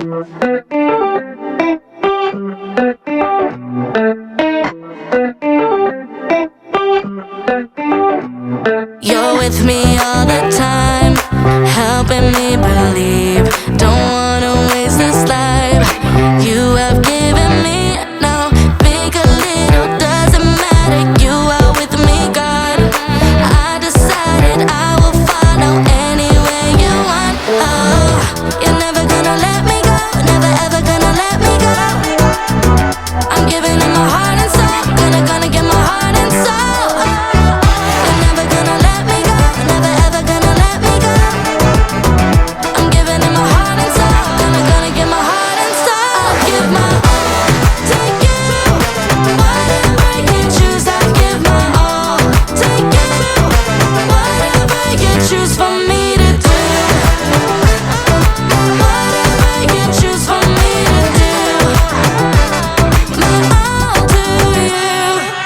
You're with me all the time, helping me believe. Don't wanna waste this life you have given me. No, big or little, doesn't matter. You are with me, God. I decided I will follow anywhere you want. Oh, you're never gonna let me go, never ever gonna let me go. I'm giving it my heart and soul, gonna give my heart and soul. You're never gonna let me go, never ever gonna let me go. I'm giving it my heart and soul, gonna give my heart and soul. I'll give my all to you, whatever you choose. I'll give my all to you, whatever you choose for me to do. Whatever you choose for me to do, my all to you.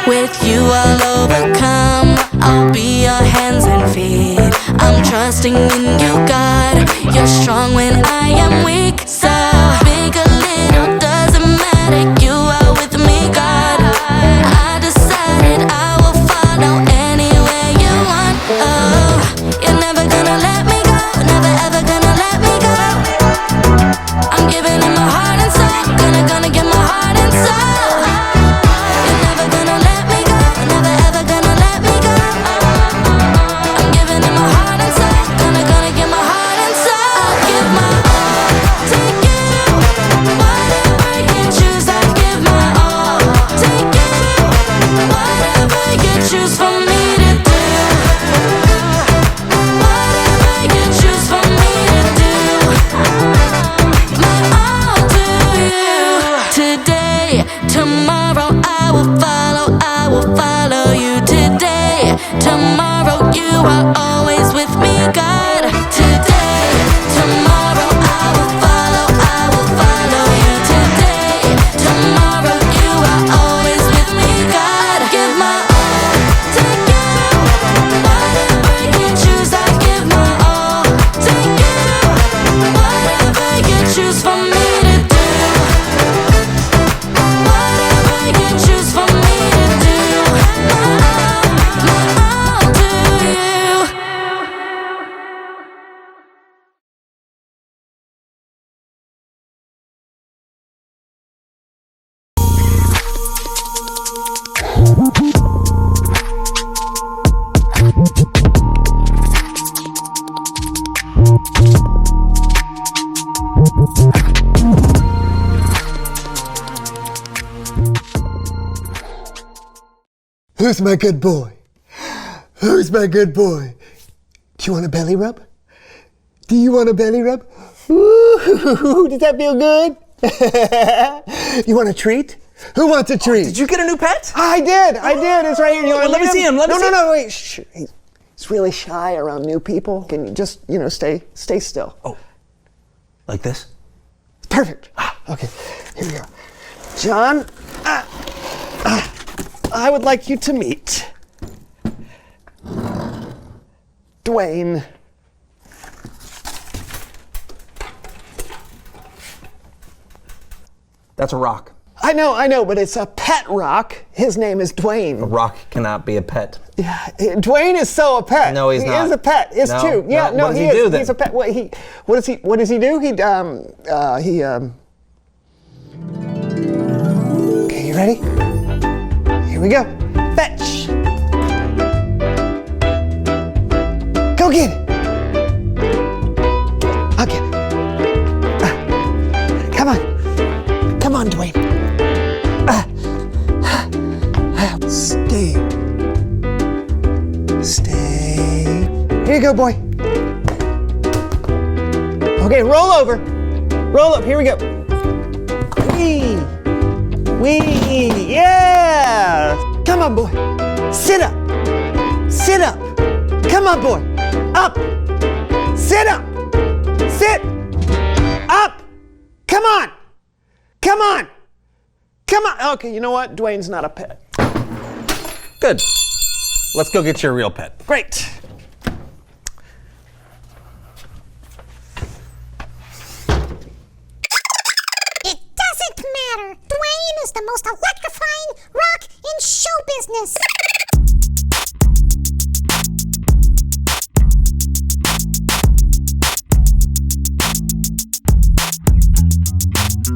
With you I'll overcome, I'll be your hands and feet. I'm trusting in you, God. You're strong when I am weak. So big or little, doesn't matter. You are with me, God. I decided I will follow anywhere you want. Oh, you're never gonna let me go, never ever gonna let me go. I'm giving it my heart and soul, gonna give my heart and soul. You're never gonna let me go, never ever gonna let me go. I'm giving it my heart and soul, gonna give my heart and soul. I'll give my all to you, whatever you choose. I'll give my all to you, whatever you choose for me to do. Whatever you choose for me to do, my all to you. Today, tomorrow I will follow you. Today, tomorrow you are always with me, God. Today, tomorrow I will follow you. Today, tomorrow you are always with me, God. Give my all to you, whatever you choose. I give my all to you, whatever you choose for me to do. Whatever you choose for me to do, my all to you. Who's my good boy? Who's my good boy? Do you want a belly rub? Do you want a belly rub? Ooh, does that feel good? You want a treat? Who wants a treat? Did you get a new pet? I did. It's right here. You Well, let me see him. No, wait. Shh. He's really shy around new people. Can you just, stay still? Oh, like this? Perfect. Okay, here we go. John, I would like you to meet Dwayne. That's a rock. I know, but it's a pet rock. His name is Dwayne. A rock cannot be a pet. Yeah, Dwayne is so a pet. No, he's not. He is a pet. It's No, true. Yeah, no. What does he he is. do then? He's a pet. What does he do? Okay, you ready? Here we go. Fetch. Go get it. I'll get it. Come on. Come on, Dwayne. Stay. Here you go, boy. Okay, roll over. Roll up. Here we go. Wee. Yeah. Come on, boy. Sit up. Sit up. Come on, boy. Up. Sit up. Sit. Up. Come on. Come on. Come on. Okay, you know what? Dwayne's not a pet. Good. Let's go get your real pet. Great. most electrifying rock in show business.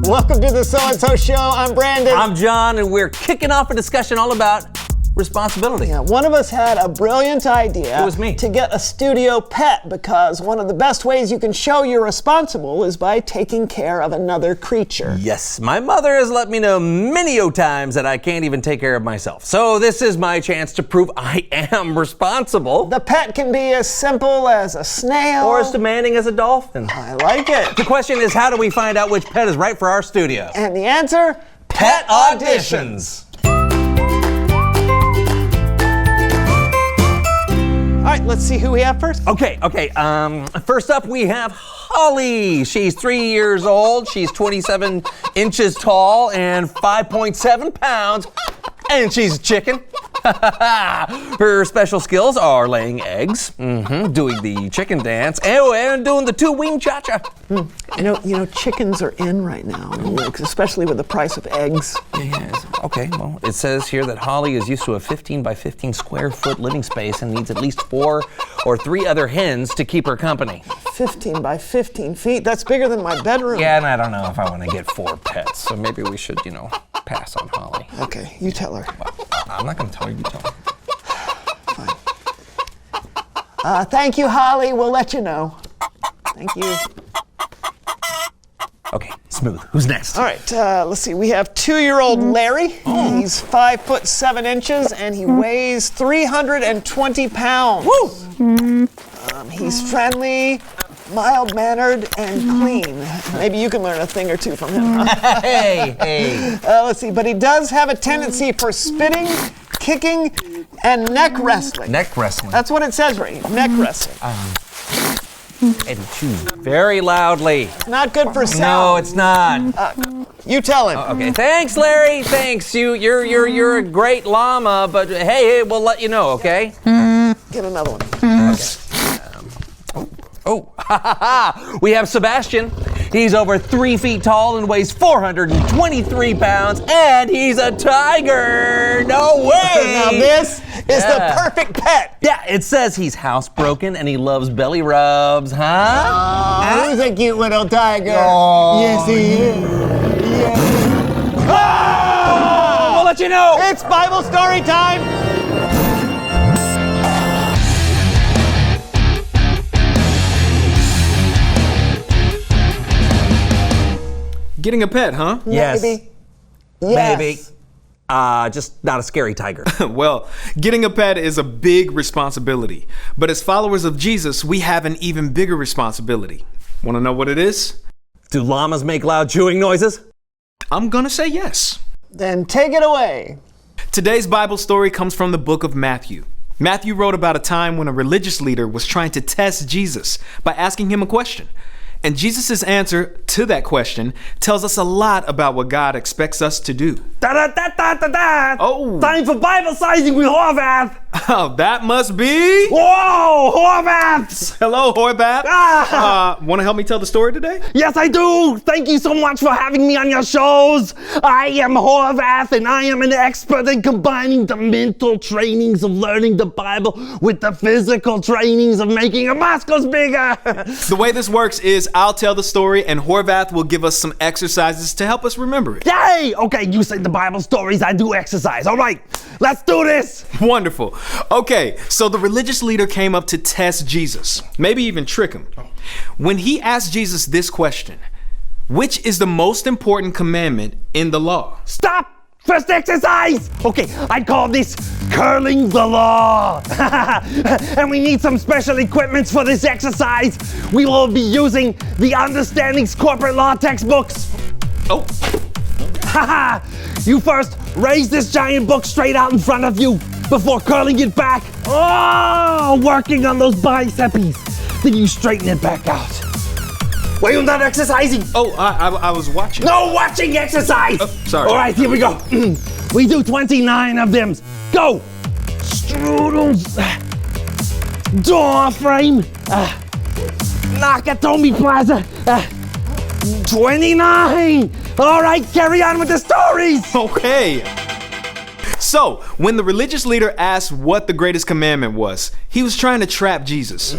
Welcome to the So and So Show. I'm Brandon. I'm John, and we're kicking off a discussion all about responsibility. Yeah, one of us had a brilliant idea. It was me. To get a studio pet, because one of the best ways you can show you're responsible is by taking care of another creature. Yes, my mother has let me know many times that I can't even take care of myself. So this is my chance to prove I am responsible. The pet can be as simple as a snail. Or as demanding as a dolphin. I like it. The question is, how do we find out which pet is right for our studio? And the answer? Pet auditions. All right, let's see who we have first. Okay. First up, we have Holly. She's 3 years old. She's 27 inches tall and 5.7 pounds. And she's a chicken. Her special skills are laying eggs, doing the chicken dance, and doing the two-wing cha-cha. You know, chickens are in right now, like, especially with the price of eggs. Yes. Okay, well, it says here that Holly is used to a 15 by 15 square foot living space and needs at least 4 or 3 other hens to keep her company. 15 by 15 feet? That's bigger than my bedroom. Yeah, and I don't know if I want to get 4 pets, so maybe we should, pass on Holly. Okay, you tell her. I'm not going to tell her, you tell her. Fine. Thank you, Holly. We'll let you know. Thank you. Okay, smooth. Who's next? All right, let's see. We have 2-year-old Larry. He's 5'7" and he weighs 320 pounds. Woo! He's friendly, mild-mannered, and clean. Maybe you can learn a thing or two from him. Huh? Hey. Let's see, but he does have a tendency for spitting, kicking, and neck wrestling. Neck wrestling. That's what it says right here, neck wrestling. And chew very loudly. Not good for No, sound. it's not. You tell him. Okay, thanks, Larry. Thanks. You're a great llama, but hey, we'll let you know, okay? Get another one. We have Sebastian. He's over 3 feet tall and weighs 423 pounds, and he's a tiger. No way. Now this is the perfect pet. Yeah, it says he's housebroken and he loves belly rubs, huh? Who's a cute little tiger? Yes, he is. Yes. We'll let you know. It's Bible story time. Getting a pet, huh? Yes. Maybe. Yes. Maybe. Just not a scary tiger. Well, getting a pet is a big responsibility. But as followers of Jesus, we have an even bigger responsibility. Want to know what it is? Do llamas make loud chewing noises? I'm gonna say yes. Then take it away. Today's Bible story comes from the book of Matthew. Matthew wrote about a time when a religious leader was trying to test Jesus by asking him a question. And Jesus' answer to that question tells us a lot about what God expects us to do. Oh. Time for Bible sizing with Horvath. Oh, that must be... Whoa, Horvath. Hello, Horvath. Want to help me tell the story today? Yes, I do. Thank you so much for having me on your shows. I am Horvath, and I am an expert in combining the mental trainings of learning the Bible with the physical trainings of making your muscles bigger. The way this works is I'll tell the story, and Horvath will give us some exercises to help us remember it. Yay! Okay, you say the Bible stories, I do exercise. All right, let's do this. Wonderful. Okay, so the religious leader came up to test Jesus, maybe even trick him. When he asked Jesus this question, which is the most important commandment in the law? Stop! First exercise! Okay, I call this curling the law. And we need some special equipment for this exercise. We will be using the Understandings Corporate Law textbooks. Oh, Haha! You first raise this giant book straight out in front of you before curling it back. Oh, working on those biceps. Then you straighten it back out. Why are you not exercising? I was watching. No watching exercise! Sorry. All right, here we go. We do 29 of them. Go! Strudels. Door frame. Nakatomi Plaza. 29. All right, carry on with the stories. Okay. So, when the religious leader asked what the greatest commandment was, he was trying to trap Jesus.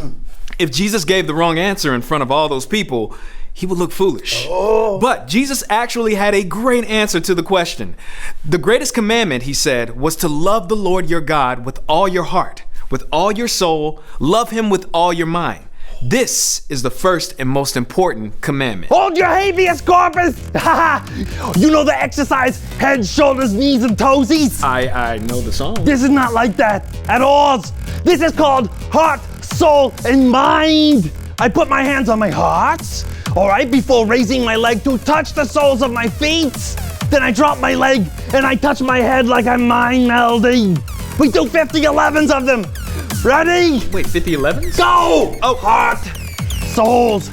If Jesus gave the wrong answer in front of all those people, he would look foolish. But Jesus actually had a great answer to the question. The greatest commandment, he said, was to love the Lord your God with all your heart, with all your soul, love him with all your mind. This is the first and most important commandment. Hold your habeas corpus. You know the exercise, head, shoulders, knees, and toesies? I know the song. This is not like that at all. This is called heart, soul, and mind. I put my hands on my heart, all right, before raising my leg to touch the soles of my feet. Then I drop my leg and I touch my head like I'm mind melding. We do 50 11s of them. Ready? Wait, 50 11s? Go! Oh. Heart, souls,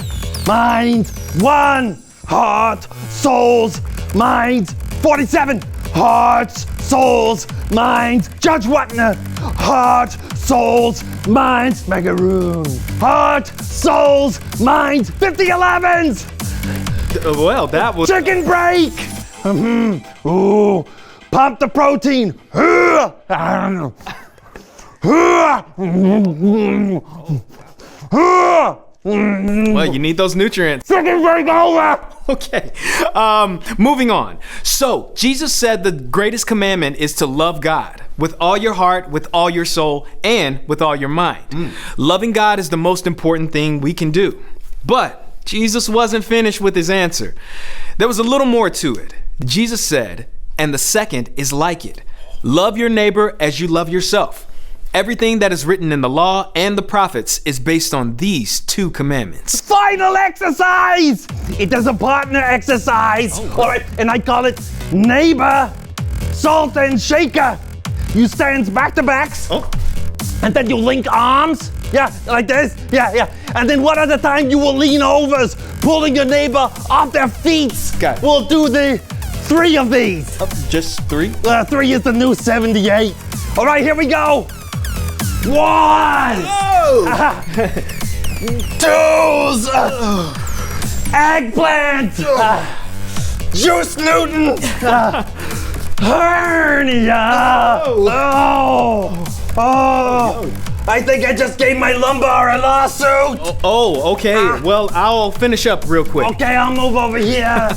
minds. 1. Heart, souls, minds. 47. Hearts, souls, minds. Judge Wetner. Heart, souls, minds. Macaroon. Heart, souls, minds. 50 11s. Well, that was... Chicken break. Ooh. Pump the protein. I don't know. Well, you need those nutrients. Chicken break over. Okay. Moving on. So, Jesus said the greatest commandment is to love God with all your heart, with all your soul, and with all your mind. Loving God is the most important thing we can do. But Jesus wasn't finished with his answer. There was a little more to it. Jesus said, and the second is like it. Love your neighbor as you love yourself. Everything that is written in the law and the prophets is based on these 2 commandments. Final exercise. It is a partner exercise. All right, and I call it neighbor, salt and shaker. You stand back to backs, and then you link arms. Yeah, like this. Yeah. And then one at a time you will lean over, pulling your neighbor off their feet. Got it. We'll do the 3 of these. Just 3? 3 is the new 78. All right, here we go. 1. Oh! 2s. Eggplant. Juice Newton. Hernia. Oh. I think I just gave my lumbar a lawsuit. Oh, okay. Well, I'll finish up real quick. Okay, I'll move over here.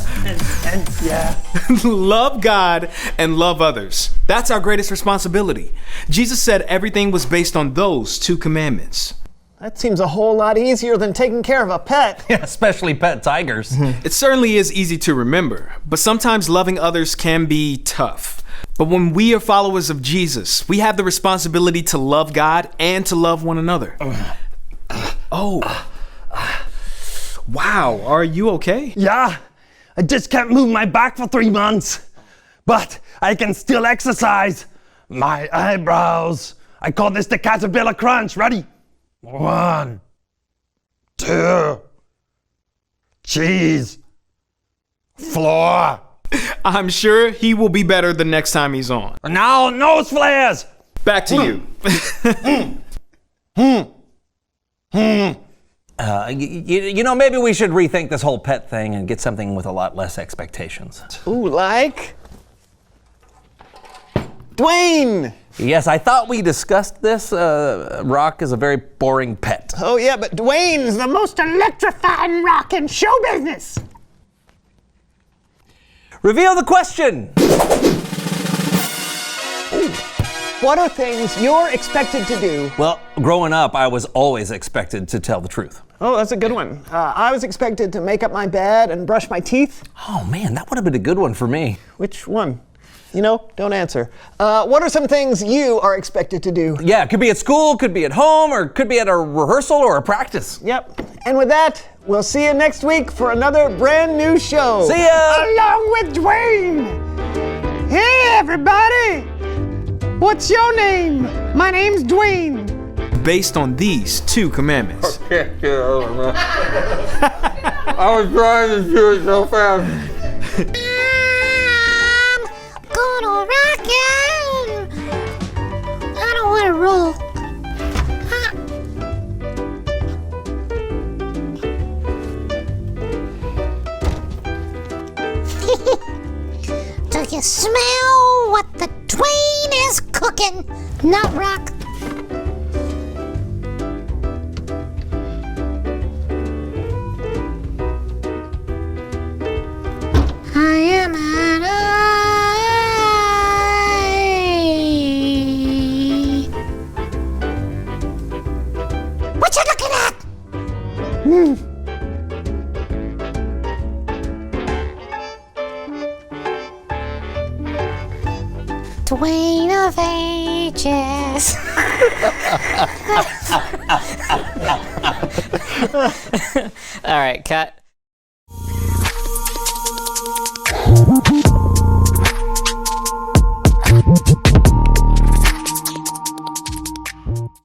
and yeah. Love God and love others. That's our greatest responsibility. Jesus said everything was based on those 2 commandments. That seems a whole lot easier than taking care of a pet. Especially pet tigers. It certainly is easy to remember, but sometimes loving others can be tough. But when we are followers of Jesus, we have the responsibility to love God and to love one another. Oh. Wow, are you okay? Yeah, I just can't move my back for 3 months. But I can still exercise my eyebrows. I call this the caterpillar crunch. Ready? 1, 2, cheese, floor. I'm sure he will be better the next time he's on. Now, nose flares. Back to you. You know, maybe we should rethink this whole pet thing and get something with a lot less expectations. Ooh, like? Dwayne! Yes, I thought we discussed this. Rock is a very boring pet. Oh yeah, but Dwayne's the most electrifying rock in show business! Reveal the question! What are things you're expected to do? Well, growing up, I was always expected to tell the truth. Oh, that's a good one. I was expected to make up my bed and brush my teeth. Oh man, that would have been a good one for me. Which one? You know, don't answer. What are some things you are expected to do? Yeah, it could be at school, could be at home, or could be at a rehearsal or a practice. Yep. And with that, we'll see you next week for another brand new show. See ya! Along with Dwayne. Hey, everybody. What's your name? My name's Dwayne. Based on these 2 commandments. I was trying to do it so fast. Gonna rock you. I don't want to roll. you smell what the Dwayne is cooking? Nut rock. I am an eye. What you looking at? Dwayne of Ages. All right, cut.